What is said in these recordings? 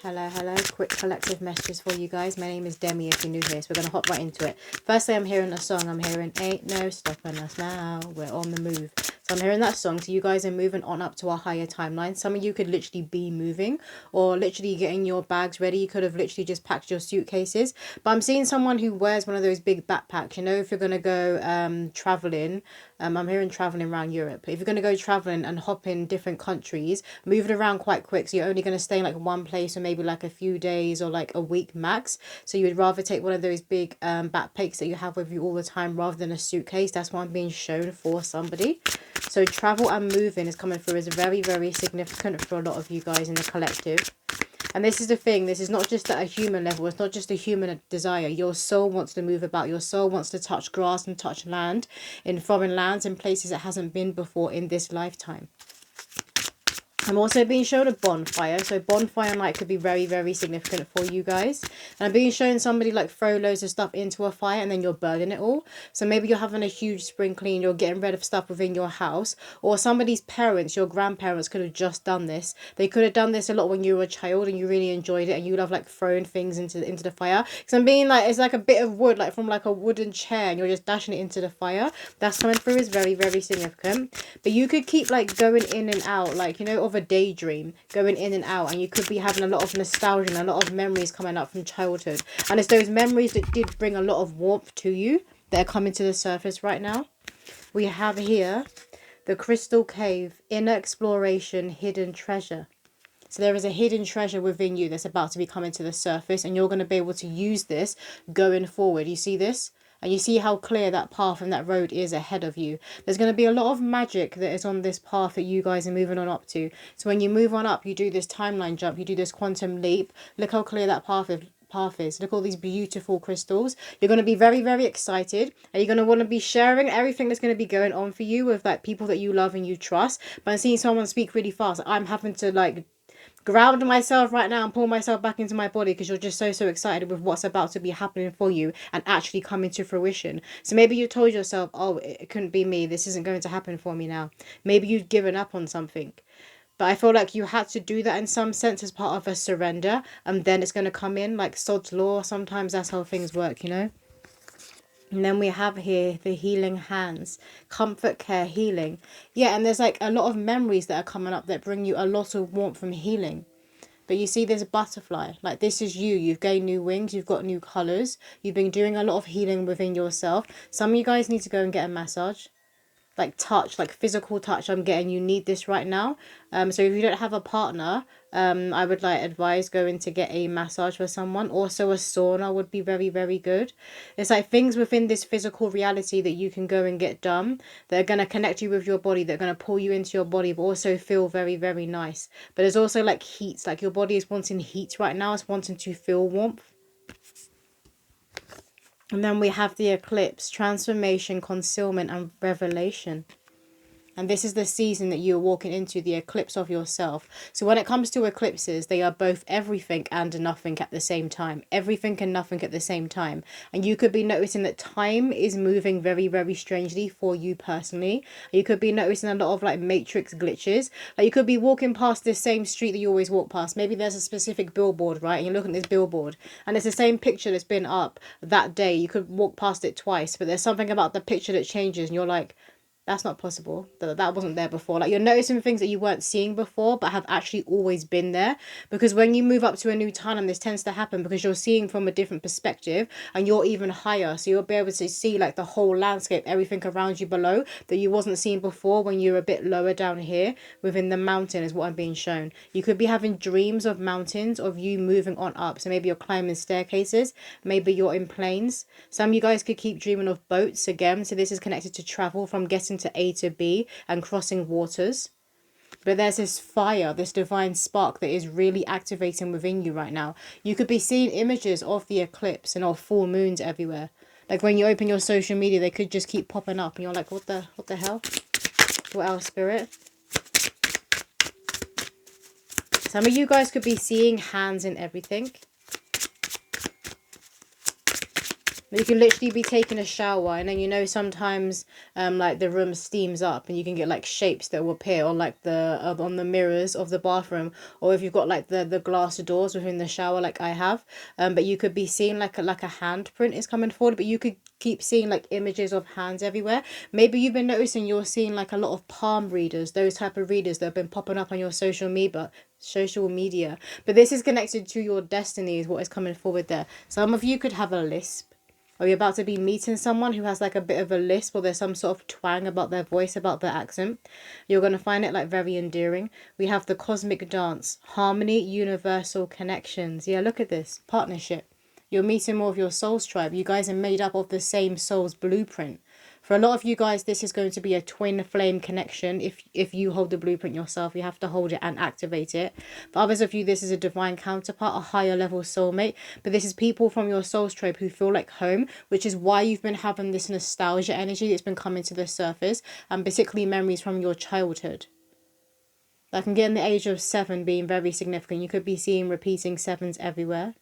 Hello, hello. Quick collective messages for you guys. My name is Demi if you're new here, so we're going to hop right into it. Firstly, I'm hearing a song. I'm hearing Ain't No Stopping Us Now. We're on the move. So I'm hearing that song. So you guys are moving on up to a higher timeline. Some of you could literally be moving or literally getting your bags ready. You could have literally just packed your suitcases. But I'm seeing someone who wears one of those big backpacks. You know, if you're going to go traveling, I'm hearing traveling around Europe. If you're going to go traveling and hop in different countries, move it around quite quick. So you're only going to stay in like one place or maybe like a few days or like a week max. So you would rather take one of those big backpacks that you have with you all the time rather than a suitcase. That's what I'm being shown for somebody. So travel and moving is coming through as very, very significant for a lot of you guys in the collective. And this is the thing, this is not just at a human level, it's not just a human desire. Your soul wants to move about, your soul wants to touch grass and touch land in foreign lands and places it hasn't been before in this lifetime. I'm also being shown a bonfire. So bonfire night could be very, very significant for you guys. And I'm being shown somebody like throw loads of stuff into a fire and then you're burning it all. So maybe you're having a huge spring clean. You're getting rid of stuff within your house. Or somebody's parents, your grandparents could have just done this. They could have done this a lot when you were a child and you really enjoyed it. And you love like throwing things into the fire. Because I'm being like, it's like a bit of wood, like from like a wooden chair. And you're just dashing it into the fire. That's coming through is very, very significant. But you could keep like going in and out. Like, you know, of a daydream going in and out, and you could be having a lot of nostalgia and a lot of memories coming up from childhood, and it's those memories that did bring a lot of warmth to you that are coming to the surface right now. We have here the crystal cave, inner exploration, hidden treasure. So there is a hidden treasure within you that's about to be coming to the surface, and you're going to be able to use this going forward. You see this? And you see how clear that path and that road is ahead of you. There's going to be a lot of magic that is on this path that you guys are moving on up to. So when you move on up, you do this timeline jump, you do this quantum leap. Look how clear that path is. Look at all these beautiful crystals. You're going to be very, very excited, and you're going to want to be sharing everything that's going to be going on for you with like people that you love and you trust. But I'm seeing someone speak really fast. I'm having to like ground myself right now and pull myself back into my body because you're just so excited with what's about to be happening for you and actually coming to fruition. So maybe you told yourself, oh, it couldn't be me, this isn't going to happen for me now. Maybe you'd given up on something, but I feel like you had to do that in some sense as part of a surrender, and then it's going to come in like Sod's law. Sometimes that's how things work, you know. And then we have here the healing hands, comfort, care, healing. Yeah, and there's like a lot of memories that are coming up that bring you a lot of warmth from healing. But you see there's a butterfly. Like this is you. You've gained new wings. You've got new colours. You've been doing a lot of healing within yourself. Some of you guys need to go and get a massage. Like touch, like physical touch. I'm getting you need this right now. So if you don't have a partner, I would like advise going to get a massage for someone. Also a sauna would be very, very good. It's like things within this physical reality that you can go and get done that are going to connect you with your body, that are going to pull you into your body, but also feel very, very nice. But there's also like heat, like your body is wanting heat right now. It's wanting to feel warmth. And then we have the eclipse, transformation, concealment, and revelation. And this is the season that you're walking into, the eclipse of yourself. So when it comes to eclipses, they are both everything and nothing at the same time. Everything and nothing at the same time. And you could be noticing that time is moving very, very strangely for you personally. You could be noticing a lot of like matrix glitches. Like you could be walking past this same street that you always walk past. Maybe there's a specific billboard, right? And you're looking at this billboard and it's the same picture that's been up that day. You could walk past it twice, but there's something about the picture that changes and you're like, that's not possible. That wasn't there before. Like you're noticing things that you weren't seeing before but have actually always been there. Because when you move up to a new timeline, this tends to happen because you're seeing from a different perspective and you're even higher. So you'll be able to see like the whole landscape, everything around you below that you wasn't seeing before when you were a bit lower down here within the mountain is what I'm being shown. You could be having dreams of mountains, of you moving on up. So maybe you're climbing staircases, maybe you're in planes. Some of you guys could keep dreaming of boats again. So this is connected to travel from getting to A to B and crossing waters. But there's this fire, this divine spark that is really activating within you right now. You could be seeing images of the eclipse and of full moons everywhere. Like when you open your social media, they could just keep popping up and you're like, what the hell? What else, spirit? Some of you guys could be seeing hands in everything. You can literally be taking a shower, and then you know sometimes like the room steams up and you can get like shapes that will appear on like the on the mirrors of the bathroom, or if you've got like the glass doors within the shower like I have. But you could be seeing like a handprint is coming forward, but you could keep seeing like images of hands everywhere. Maybe you've been noticing you're seeing like a lot of palm readers, those type of readers that have been popping up on your social media. But this is connected to your destiny is what is coming forward there. Some of you could have a lisp. Are you about to be meeting someone who has like a bit of a lisp, or there's some sort of twang about their voice, about their accent? You're going to find it like very endearing. We have the cosmic dance, harmony, universal connections. Yeah, look at this. Partnership. You're meeting more of your soul's tribe. You guys are made up of the same soul's blueprint. For a lot of you guys, this is going to be a twin flame connection. If you hold the blueprint yourself, you have to hold it and activate it. For others of you, this is a divine counterpart, a higher level soulmate. But this is people from your soul's tribe who feel like home, which is why you've been having this nostalgia energy that's been coming to the surface, and particularly memories from your childhood. Like, I'm getting the age of 7 being very significant. You could be seeing repeating 7s everywhere.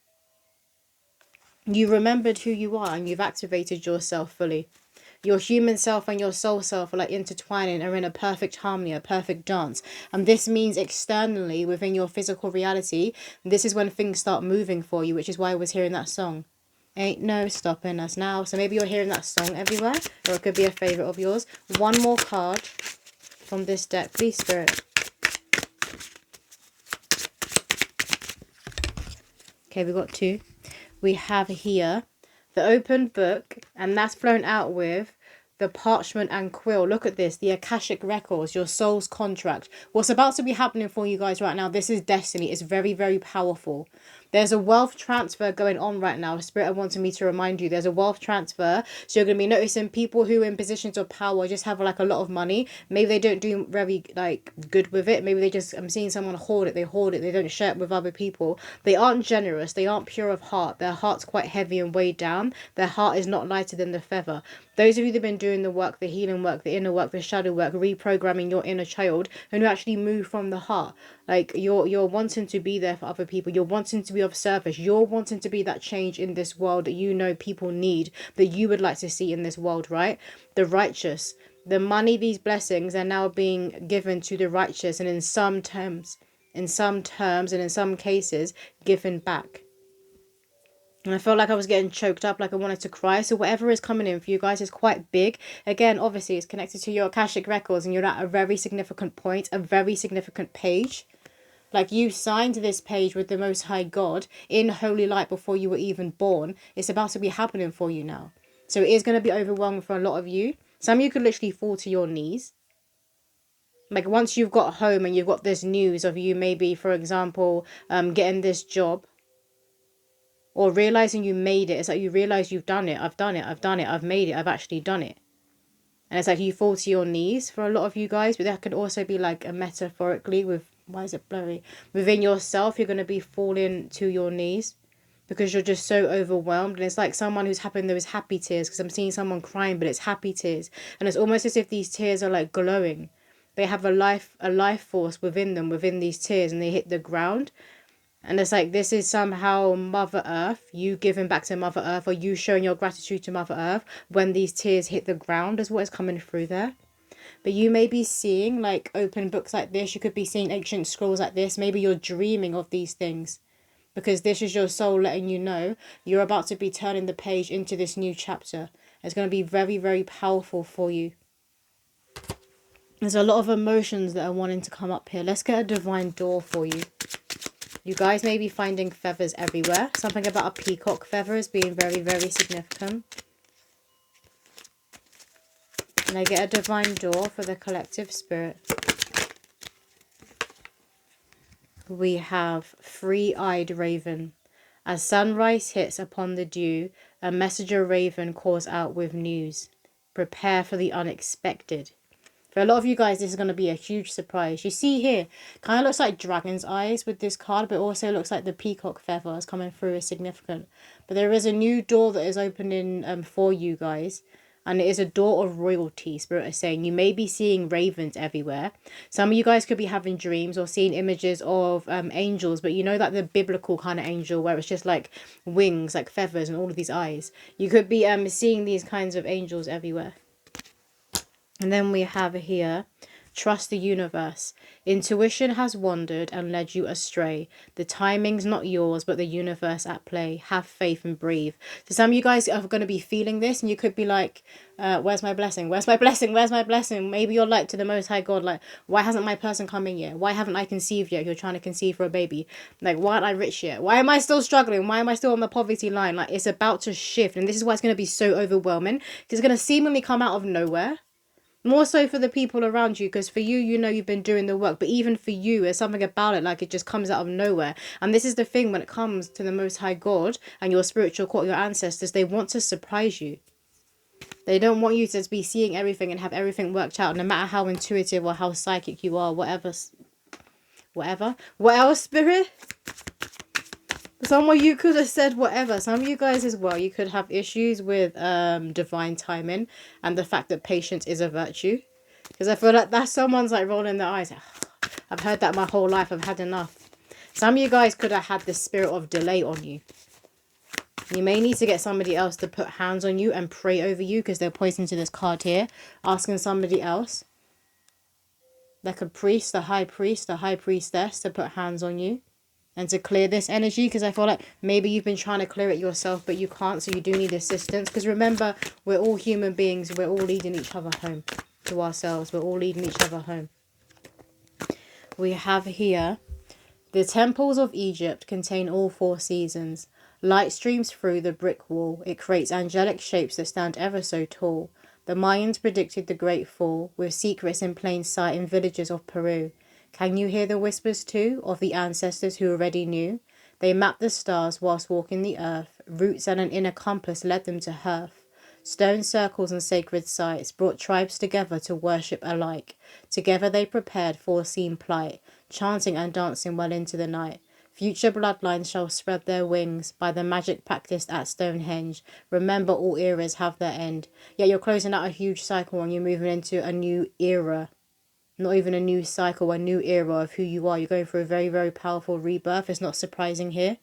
You remembered who you are and you've activated yourself fully. Your human self and your soul self are like intertwining, are in a perfect harmony, a perfect dance. And this means externally within your physical reality, this is when things start moving for you, which is why I was hearing that song. Ain't no stopping us now. So maybe you're hearing that song everywhere, or it could be a favourite of yours. One more card from this deck, please, Spirit. Okay, we got 2. We have here the open book, and that's flown out with the parchment and quill. Look at this, the Akashic records, your soul's contract. What's about to be happening for you guys right now, this is destiny. It's very, very powerful. There's a wealth transfer going on right now. Spirit wanted me to remind you, there's a wealth transfer. So you're going to be noticing people who are in positions of power just have like a lot of money. Maybe they don't do very like good with it. Maybe they just, I'm seeing someone hoard it. They hoard it. They don't share it with other people. They aren't generous. They aren't pure of heart. Their heart's quite heavy and weighed down. Their heart is not lighter than the feather. Those of you that have been doing the work, the healing work, the inner work, the shadow work, reprogramming your inner child, and who actually move from the heart. Like you're wanting to be there for other people. You're wanting to be of service. You're wanting to be that change in this world that you know people need, that you would like to see in this world, right? The righteous. The money, these blessings are now being given to the righteous, and in some terms and in some cases given back. And I felt like I was getting choked up, like I wanted to cry. So whatever is coming in for you guys is quite big. Again, obviously, it's connected to your Akashic records, and you're at a very significant point, a very significant page. Like, you signed this page with the Most High God in holy light before you were even born. It's about to be happening for you now. So it is going to be overwhelming for a lot of you. Some of you could literally fall to your knees. Like, once you've got home and you've got this news of you maybe, for example, getting this job, or realizing you made it. It's like you realize you've done it. I've done it. I've done it. I've made it. I've actually done it. And it's like you fall to your knees for a lot of you guys. But that could also be like a metaphorically with, why is it blurry? Within yourself, you're going to be falling to your knees because you're just so overwhelmed. And it's like someone who's having those happy tears, because I'm seeing someone crying, but it's happy tears. And it's almost as if these tears are like glowing. They have a life force within them, within these tears, and they hit the ground. And it's like, this is somehow Mother Earth, you giving back to Mother Earth, or you showing your gratitude to Mother Earth when these tears hit the ground, is what is coming through there. But you may be seeing like open books like this. You could be seeing ancient scrolls like this. Maybe you're dreaming of these things, because this is your soul letting you know you're about to be turning the page into this new chapter. It's going to be very, very powerful for you. There's a lot of emotions that are wanting to come up here. Let's get a divine door for you. You guys may be finding feathers everywhere. Something about a peacock feather is being very, very significant. And I get a divine door for the collective spirit. We have Free-Eyed Raven. As sunrise hits upon the dew, a messenger raven calls out with news. Prepare for the unexpected. For a lot of you guys, this is going to be a huge surprise. You see here, kind of looks like dragon's eyes with this card, but also looks like the peacock feather is coming through is significant. But there is a new door that is opening for you guys. And it is a door of royalty. Spirit is saying you may be seeing ravens everywhere. Some of you guys could be having dreams or seeing images of angels, but you know, like the biblical kind of angel where it's just like wings, like feathers and all of these eyes. You could be seeing these kinds of angels everywhere. And then we have here, trust the universe. Intuition has wandered and led you astray. The timing's not yours, but the universe at play. Have faith and breathe. So some of you guys are going to be feeling this, and you could be like, where's my blessing? Where's my blessing? Where's my blessing? Maybe you're like to the Most High God, like, why hasn't my person come in yet? Why haven't I conceived yet? You're trying to conceive for a baby. Like, why aren't I rich yet? Why am I still struggling? Why am I still on the poverty line? Like, it's about to shift. And this is why it's going to be so overwhelming. Because it's going to seemingly come out of nowhere. More so for the people around you, because for you, you know you've been doing the work. But even for you, there's something about it, like it just comes out of nowhere. And this is the thing when it comes to the Most High God and your spiritual court, your ancestors, they want to surprise you. They don't want you to be seeing everything and have everything worked out, no matter how intuitive or how psychic you are, whatever. What else, Spirit? Some of you could have said whatever. Some of you guys as well, you could have issues with divine timing and the fact that patience is a virtue. Because I feel like that's someone's like rolling their eyes. I've heard that my whole life. I've had enough. Some of you guys could have had the spirit of delay on you. You may need to get somebody else to put hands on you and pray over you, because they're pointing to this card here, asking somebody else, like a priest, a high priest, a high priestess, to put hands on you and to clear this energy, because I feel like maybe you've been trying to clear it yourself, but you can't, so you do need assistance. Because remember, we're all human beings. We're all leading each other home to ourselves. We're all leading each other home. We have here, the temples of Egypt contain all 4 seasons. Light streams through the brick wall. It creates angelic shapes that stand ever so tall. The Mayans predicted the Great Fall, with secrets in plain sight in villages of Peru. Can you hear the whispers too of the ancestors who already knew? They mapped the stars whilst walking the earth. Roots and an inner compass led them to Hearth. Stone circles and sacred sites brought tribes together to worship alike. Together they prepared foreseen plight, chanting and dancing well into the night. Future bloodlines shall spread their wings by the magic practiced at Stonehenge. Remember, all eras have their end. Yet you're closing out a huge cycle and you're moving into a new era. Not even a new cycle, a new era of who you are. You're going through a very, very powerful rebirth. It's not surprising here.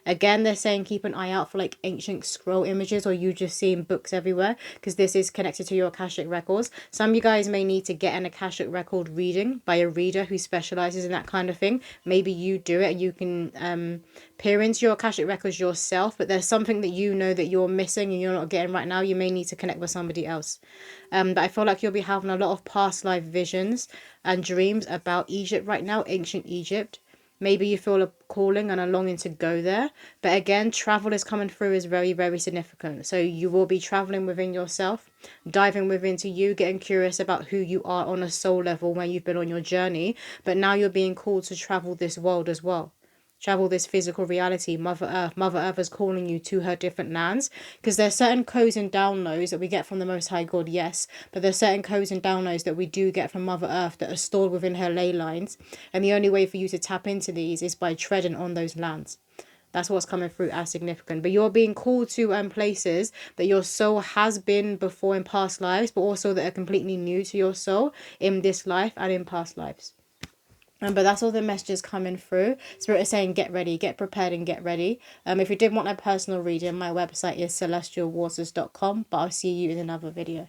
Again, they're saying keep an eye out for like ancient scroll images, or you just seeing books everywhere, because this is connected to your Akashic records. Some of you guys may need to get an Akashic record reading by a reader who specializes in that kind of thing. Maybe you do it and you can peer into your Akashic records yourself, but there's something that you know that you're missing and you're not getting right now. You may need to connect with somebody else. But I feel like you'll be having a lot of past life visions and dreams about Egypt right now, ancient Egypt. Maybe you feel a calling and a longing to go there. But again, travel is coming through is very, very significant. So you will be traveling within yourself, diving within to you, getting curious about who you are on a soul level when you've been on your journey. But now you're being called to travel this world as well. Travel this physical reality, Mother Earth. Mother Earth is calling you to her different lands. Because there's certain codes and downloads that we get from the Most High God, yes. But there's certain codes and downloads that we do get from Mother Earth that are stored within her ley lines. And the only way for you to tap into these is by treading on those lands. That's what's coming through as significant. But you're being called to places that your soul has been before in past lives, but also that are completely new to your soul in this life and in past lives. But that's all the messages coming through. Spirit is saying get ready, get prepared and get ready. If you did want a personal reading, my website is celestialwaters.com. But I'll see you in another video.